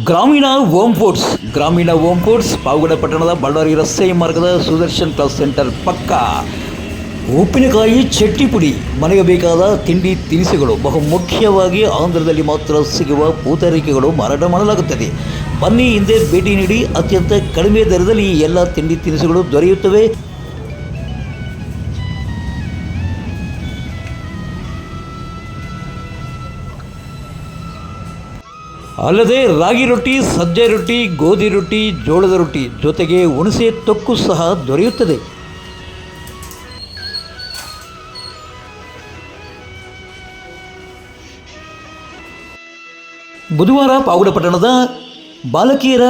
ಗ್ರಾಮೀಣ home foods Pavagada ಪಟ್ಟಣದ ಬಳ್ಳಾರಿ ರಸ್ತೆ ಮಾರ್ಗದ ಸುದರ್ಶನ್ ಕ್ಲಾಸ್ ಸೆಂಟರ್ ಪಕ್ಕ ಉಪ್ಪಿನಕಾಯಿ ಚಟ್ನಿ ಪುಡಿ ಮನೆಗೆ ಬೇಕಾದ ತಿಂಡಿ ತಿನಿಸುಗಳು ಬಹುಮುಖ್ಯವಾಗಿ ಆಂಧ್ರದಲ್ಲಿ ಮಾತ್ರ ಸಿಗುವ ಪೂತೈಕೆಗಳು ಮಾರಾಟ ಮಾಡಲಾಗುತ್ತದೆ. ಬನ್ನಿ, ಹಿಂದೆ ಭೇಟಿ ನೀಡಿ ಅತ್ಯಂತ ಕಡಿಮೆ ದರದಲ್ಲಿ ಎಲ್ಲ ತಿಂಡಿ ತಿನಿಸುಗಳು ದೊರೆಯುತ್ತವೆ. ಅಲ್ಲದೆ ರಾಗಿ ರೊಟ್ಟಿ, ಸಜ್ಜೆ ರೊಟ್ಟಿ, ಗೋಧಿ ರೊಟ್ಟಿ, ಜೋಳದ ರೊಟ್ಟಿ ಜೊತೆಗೆ ಹುಣಸೆ ತೊಕ್ಕು ಸಹ ದೊರೆಯುತ್ತದೆ. ಬುಧವಾರ ಪಾವಗಡ ಪಟ್ಟಣದ ಬಾಲಕಿಯರ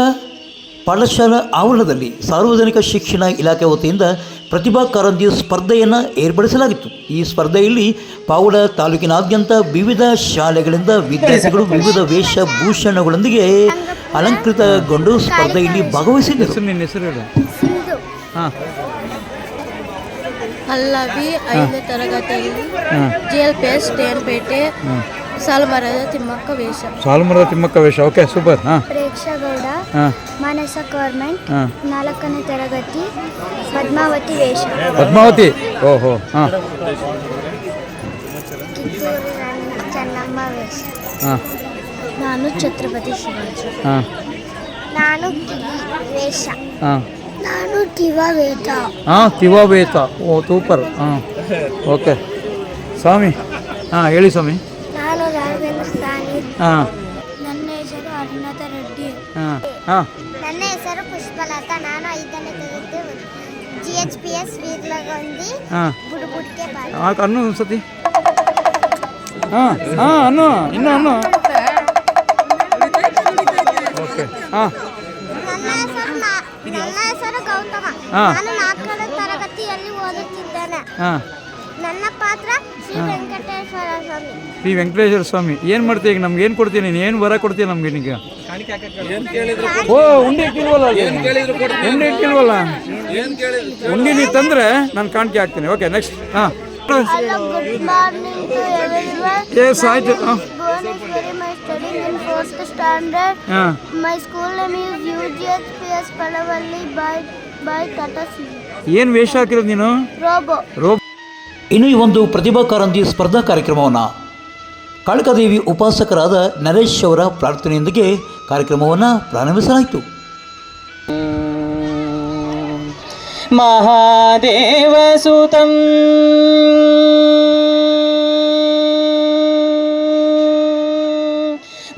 ಪಾಠಶಾಲಾ ಆವರಣದಲ್ಲಿ ಸಾರ್ವಜನಿಕ ಶಿಕ್ಷಣ ಇಲಾಖೆ ವತಿಯಿಂದ ಪ್ರತಿಭಾ ಕಾರಂಜಿ ಸ್ಪರ್ಧೆಯನ್ನು ಏರ್ಪಡಿಸಲಾಗಿತ್ತು. ಈ ಸ್ಪರ್ಧೆಯಲ್ಲಿ ಪಾವಗಡ ತಾಲೂಕಿನಾದ್ಯಂತ ವಿವಿಧ ಶಾಲೆಗಳಿಂದ ವಿದ್ಯಾರ್ಥಿಗಳು ವಿವಿಧ ವೇಷಭೂಷಣಗಳೊಂದಿಗೆ ಅಲಂಕೃತಗೊಂಡು ಸ್ಪರ್ಧೆಯಲ್ಲಿ ಭಾಗವಹಿಸಿದರು. ಪಲ್ಲವಿ 5ನೇ ತರಗತಿಯಲ್ಲಿ JLPS ಟೇನ್ಪೇಟೆ ಸಾಲುಮರದ ತಿಮ್ಮಕ್ಕ ವೇಷ. Okay, super. Preksha Gowda Manasa government 4ನೇ ತರಗತಿ ಪದ್ಮಾವತಿ ವೇಷ. ಓಹೋ. ಕಿತ್ತೂರು ಚೆನ್ನಮ್ಮ ವೇಷ. ನಾನು ಛತ್ರಪತಿ ಶಿವಾಜಿ. ನಾನು ವೇಷ. ನಾನು ತಿವಾವೇತ. ಓ, ಸೂಪರ್. ಓಕೆ ಸ್ವಾಮಿ. ಹೇಳಿ ಸ್ವಾಮಿ. ನಾನು ರಾಘವೇಂದ್ರ ಸ್ಥಾನಿ. ನನ್ನ ಹೆಸರು ಅರುಣಾಥ ರೆಡ್ಡಿ. ನನ್ನ ಹೆಸರು ಪುಷ್ಪಲತಾ. ನಾನು 5ನೇ ತರಗತಿ GHPS ವೀರ್ಲಗೊಂದಿ ಬುಡುಬುಡ್ಕೆ ಪಾಠ. ಅನ್ನು ಸತಿ ಅನ್ನು ಇನ್ನು ಅನ್ನು. ಓಕೆ. ನನ್ನ ಹೆಸರು ಗೌತಮ. ನಾನು 4ನೇ ತರಗತಿಯಲ್ಲಿ ಓದುತ್ತಿದ್ದೇನೆ. ನನ್ನ ಪಾತ್ರ ಶ್ರೀ ವೆಂಕಟೇಶ್ವರ ಸ್ವಾಮಿ. ಏನು ಮಾಡ್ತೀಯ ಈಗ? ನಮ್ಗೆ ಏನು ಕೊಡ್ತೀನಿ? ನೀನು ಏನು ಬರ ಕೊಡ್ತೀಯ ನಮ್ಗೆ? ಈಗ ಓ, ಉಂಡಿ ಇಟ್ಟಿಲ್ವಲ್ಲ, ಉಂಡಿ ನೀ ತಂದರೆ ನಾನು ಕಾಣಿಕೆ ಹಾಕ್ತೀನಿ. Okay, next. Good morning to everyone. Yes, ಆಯ್ತು. Bhuvaneshwari, my studying in 4th standard. My school name is UGHPS Palavalli by Tata C. ಏನು ವೇಷ ಹಾಕಿರೋದು ನೀನು? ರೋಬೋ. ಇನ್ನು ಈ ಒಂದು ಪ್ರತಿಭಾ ಕಾರಂಜಿ ಸ್ಪರ್ಧಾ ಕಾರ್ಯಕ್ರಮವನ್ನು ಕಾಳಿಕಾದೇವಿ ಉಪಾಸಕರಾದ ನರೇಶ್ ಅವರ ಪ್ರಾರ್ಥನೆಯೊಂದಿಗೆ ಕಾರ್ಯಕ್ರಮವನ್ನು ಪ್ರಾರಂಭಿಸಲಾಯಿತು. ಮಹಾದೇವಸುತಂ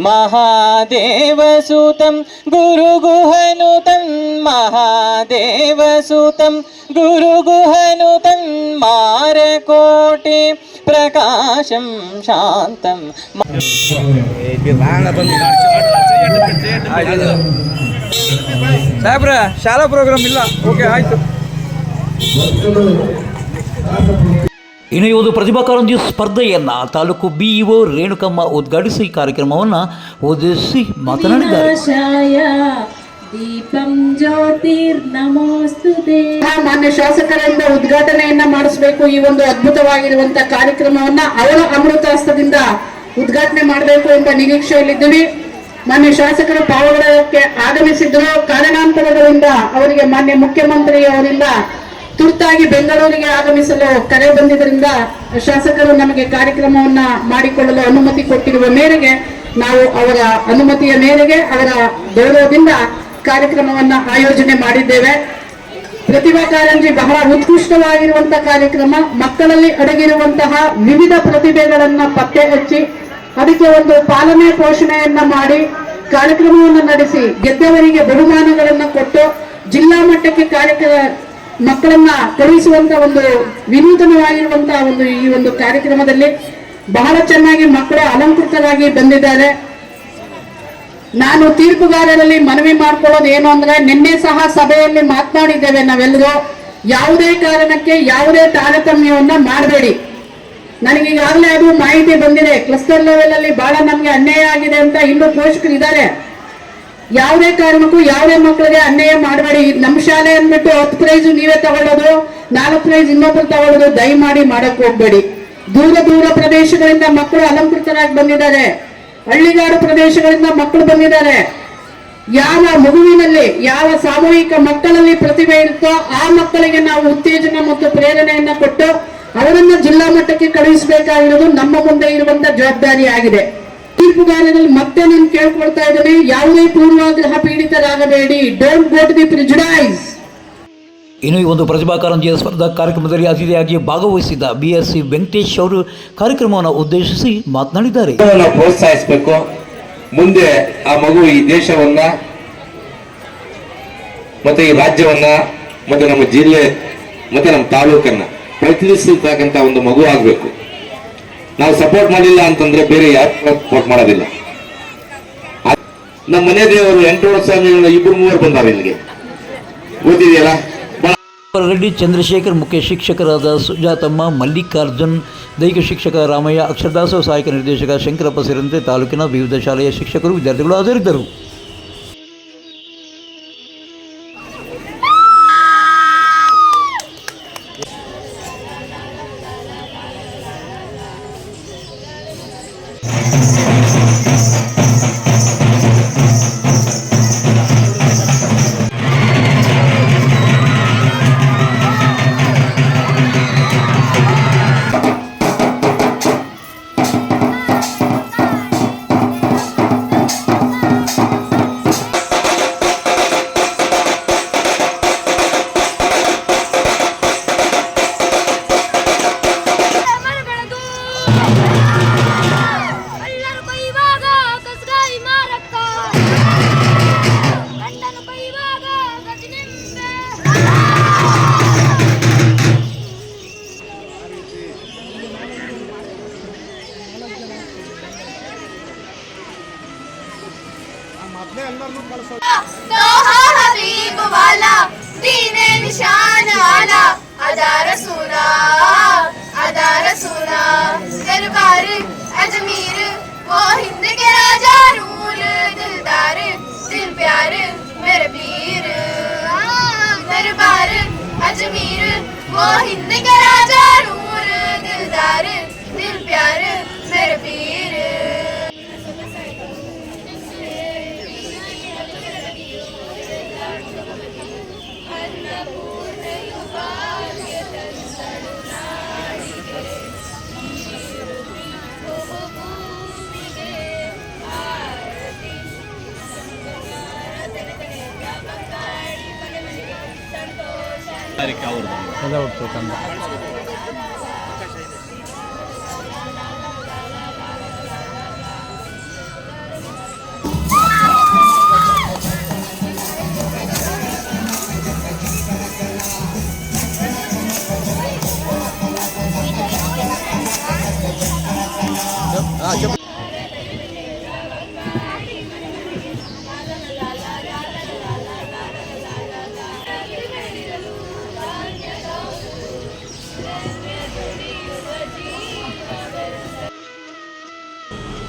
ಮಹಾದೇವಸುತಂ ಗುರುಗುಹನುತಂ ಮಹಾದೇವಸುತಂ ಗುರುಗುಹನುತಂ ಮಾರಕೋಟಿ ಪ್ರಕಾಶಂ ಶಾಂತಂ. ಸಾಹೇಬ್ರ, ಶಾಲಾ ಪ್ರೋಗ್ರಾಮ್ ಇಲ್ಲ. ಓಕೆ, ಆಯ್ತು. ಇನ್ನು ಈ ಒಂದು ಪ್ರತಿಭಾ ಕಾರಂಜಿ ಸ್ಪರ್ಧೆಯನ್ನು ತಾಲೂಕು BEO ರೇಣುಕಮ್ಮ ಉದ್ಘಾಟಿಸಿ ಕಾರ್ಯಕ್ರಮವನ್ನು ಉದ್ದೇಶಿಸಿ ಮಾತನಾಡಿದ್ದಾರೆ. ದೀಪಂ ಜ್ಯೋತಿರ್ನಮೋಸ್ತುತೇ. ಮಾನ್ಯ ಶಾಸಕರಿಂದ ಉದ್ಘಾಟನೆಯನ್ನ ಮಾಡಿಸಬೇಕು. ಈ ಒಂದು ಅದ್ಭುತವಾಗಿರುವಂತಹ ಕಾರ್ಯಕ್ರಮವನ್ನ ಅವರ ಅಮೃತ ಹಸ್ತದಿಂದ ಉದ್ಘಾಟನೆ ಮಾಡಬೇಕು ಎಂಬ ನಿರೀಕ್ಷೆಯಲ್ಲಿದ್ದೀವಿ. ಮಾನ್ಯ ಶಾಸಕರು ಪಾವಗಡಕ್ಕೆ ಆಗಮಿಸಿದ್ರು. ಕಾರಣಾಂತರಗಳಿಂದ ಅವರಿಗೆ ಮಾನ್ಯ ಮುಖ್ಯಮಂತ್ರಿ ಅವರಿಂದ ತುರ್ತಾಗಿ ಬೆಂಗಳೂರಿಗೆ ಆಗಮಿಸಲು ಕರೆ ಬಂದಿದ್ದರಿಂದ ಶಾಸಕರು ನಮಗೆ ಕಾರ್ಯಕ್ರಮವನ್ನ ಮಾಡಿಕೊಳ್ಳಲು ಅನುಮತಿ ಕೊಟ್ಟಿರುವ ಮೇರೆಗೆ ನಾವು ಅವರ ಅನುಮತಿಯ ಮೇರೆಗೆ ಅವರ ಗೌರವದಿಂದ ಕಾರ್ಯಕ್ರಮವನ್ನ ಆಯೋಜನೆ ಮಾಡಿದ್ದೇವೆ. ಪ್ರತಿಭಾ ಕಾರಂಜಿ ಬಹಳ ಉತ್ಕೃಷ್ಟವಾಗಿರುವಂತಹ ಕಾರ್ಯಕ್ರಮ. ಮಕ್ಕಳಲ್ಲಿ ಅಡಗಿರುವಂತಹ ವಿವಿಧ ಪ್ರತಿಭೆಗಳನ್ನ ಪತ್ತೆ ಹಚ್ಚಿ ಅದಕ್ಕೆ ಒಂದು ಪಾಲನೆ ಪೋಷಣೆಯನ್ನ ಮಾಡಿ ಕಾರ್ಯಕ್ರಮವನ್ನು ನಡೆಸಿ ಗೆದ್ದವರಿಗೆ ಬಹುಮಾನಗಳನ್ನ ಕೊಟ್ಟು ಜಿಲ್ಲಾ ಮಟ್ಟಕ್ಕೆ ಮಕ್ಕಳನ್ನ ಕಳುಹಿಸುವಂತ ಒಂದು ವಿನೂತನವಾಗಿರುವಂತಹ ಈ ಒಂದು ಕಾರ್ಯಕ್ರಮದಲ್ಲಿ ಬಹಳ ಚೆನ್ನಾಗಿ ಮಕ್ಕಳು ಅಲಂಕೃತರಾಗಿ ಬಂದಿದ್ದಾರೆ. ನಾನು ತೀರ್ಪುಗಾರರಲ್ಲಿ ಮನವಿ ಮಾಡ್ಕೊಳ್ಳೋದು ಏನು ಅಂದ್ರೆ, ನಿನ್ನೆ ಸಹ ಸಭೆಯಲ್ಲಿ ಮಾತನಾಡಿದ್ದೇವೆ ನಾವೆಲ್ಲರೂ, ಯಾವುದೇ ಕಾರಣಕ್ಕೆ ಯಾವುದೇ ತಾರತಮ್ಯವನ್ನ ಮಾಡಬೇಡಿ. ನನಗೀಗಾಗಲೇ ಅದು ಮಾಹಿತಿ ಬಂದಿದೆ. ಕ್ಲಸ್ಟರ್ ಲೆವೆಲ್ ಅಲ್ಲಿ ಬಹಳ ನಮ್ಗೆ ಅನ್ಯಾಯ ಆಗಿದೆ ಅಂತ ಇನ್ನೂ ಪೋಷಕರು ಇದ್ದಾರೆ. ಯಾವುದೇ ಕಾರಣಕ್ಕೂ ಯಾವುದೇ ಮಕ್ಕಳಿಗೆ ಅನ್ಯಾಯ ಮಾಡಬೇಡಿ. ನಮ್ಮ ಶಾಲೆ ಅಂದ್ಬಿಟ್ಟು 10 ಪ್ರೈಸ್ ನೀವೇ ತಗೊಳ್ಳೋದು, 4 ಪ್ರೈಸ್ ಇನ್ನೊಬ್ರು ತಗೊಳ್ಳೋದು ದಯಮಾಡಿ ಮಾಡಕ್ ಹೋಗ್ಬೇಡಿ. ದೂರ ದೂರ ಪ್ರದೇಶಗಳಿಂದ ಮಕ್ಕಳು ಅಲಂಕೃತರಾಗಿ ಬಂದಿದ್ದಾರೆ. ಹಳ್ಳಿಗಾಡು ಪ್ರದೇಶಗಳಿಂದ ಮಕ್ಕಳು ಬಂದಿದ್ದಾರೆ. ಯಾವ ಮಗುವಿನಲ್ಲಿ ಯಾವ ಸಾಮೂಹಿಕ ಮಕ್ಕಳಲ್ಲಿ ಪ್ರತಿಭೆ ಇರುತ್ತೋ ಆ ಮಕ್ಕಳಿಗೆ ನಾವು ಉತ್ತೇಜನ ಮತ್ತು ಪ್ರೇರಣೆಯನ್ನ ಕೊಟ್ಟು ಅವರನ್ನ ಜಿಲ್ಲಾ ಮಟ್ಟಕ್ಕೆ ಕಳುಹಿಸಬೇಕಾಗಿರೋದು ನಮ್ಮ ಮುಂದೆ ಇರುವಂತ ಜವಾಬ್ದಾರಿ ಆಗಿದೆ. ತೀರ್ಪುಗಾರರಲ್ಲಿ ಮತ್ತೆ ನಾನು ಕೇಳ್ಕೊಳ್ತಾ ಇದ್ದೇನೆ, ಯಾವುದೇ ಪೂರ್ವಾಗ್ರಹ ಪೀಡಿತರಾಗಬೇಡಿ. Don't go to the prejudice. ಇನ್ನು ಈ ಒಂದು ಪ್ರತಿಭಾ ಕಾರಂಜಿಯ ಸ್ಪರ್ಧಾ ಕಾರ್ಯಕ್ರಮದಲ್ಲಿ ಅತಿಥಿಯಾಗಿ ಭಾಗವಹಿಸಿದ್ದ BSc ವೆಂಕಟೇಶ್ ಅವರು ಕಾರ್ಯಕ್ರಮವನ್ನು ಉದ್ದೇಶಿಸಿ ಮಾತನಾಡಿದ್ದಾರೆ. ನಾವು ಪ್ರೋತ್ಸಾಹಿಸಬೇಕು. ಮುಂದೆ ಆ ಮಗು ಈ ದೇಶವನ್ನ ಮತ್ತೆ ಈ ರಾಜ್ಯವನ್ನ ಮತ್ತೆ ನಮ್ಮ ಜಿಲ್ಲೆ ಮತ್ತೆ ನಮ್ಮ ತಾಲೂಕನ್ನ ಪ್ರತಿನಿಧಿಸತಕ್ಕಂತ ಒಂದು ಮಗು ಆಗ್ಬೇಕು. ನಾವು ಸಪೋರ್ಟ್ ಮಾಡಿಲ್ಲ ಅಂತಂದ್ರೆ ಬೇರೆ ಯಾರು ಸಪೋರ್ಟ್ ಮಾಡೋದಿಲ್ಲ. ನಮ್ಮ ಮನೆ ದೇವರು 8 ವರ್ಷ 2-3 ಬಂದಾರೆ ಇಲ್ಲಿಗೆ, ಓದಿದೆಯಲ್ಲ. ರೆಡ್ಡಿ, ಚಂದ್ರಶೇಖರ್, ಮುಖ್ಯ ಶಿಕ್ಷಕರಾದ ಸುಜಾತಮ್ಮ, ಮಲ್ಲಿಕಾರ್ಜುನ್, ದೈಹಿಕ ಶಿಕ್ಷಕ ರಾಮಯ್ಯ, ಅಕ್ಷರದಾಸ, ಸಹಾಯಕ ನಿರ್ದೇಶಕ ಶಂಕರಪ್ಪ ಸೇರಿದಂತೆ ತಾಲೂಕಿನ ವಿವಿಧ ಶಾಲೆಯ ಶಿಕ್ಷಕರು, ವಿದ್ಯಾರ್ಥಿಗಳು ಹಾಜರಿದ್ದರು. तोहा हबीब वाला दीने निशान आला अदा रसूला दरबार अजमीर वो हिंद के राजा नूर दिलदार दिल प्यार मेरे पीर दरबार अजमीर वो हिंद के राजा नूर दिलदार दिल प्यार मेरे पीर.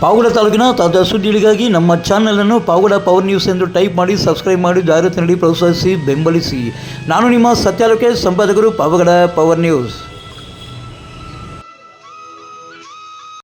ಪಾವಗಡ ತಾಲೂಕಿನ ತಾಜಾ ಸುದ್ದಿಗಳಿಗಾಗಿ ನಮ್ಮ ಚಾನಲನ್ನು ಪಾವಗಡ ಪವರ್ ನ್ಯೂಸ್ ಎಂದು ಟೈಪ್ ಮಾಡಿ, ಸಬ್ಸ್ಕ್ರೈಬ್ ಮಾಡಿ, ಜಾಹೀರಾತು ನೀಡಿ ಪ್ರೋತ್ಸಾಹಿಸಿ, ಬೆಂಬಲಿಸಿ. ನಾನು ನಿಮ್ಮ ಸತ್ಯಾಲೋಕೆ ಸಂಪಾದಕರು, ಪಾವಗಡ ಪವರ್ ನ್ಯೂಸ್.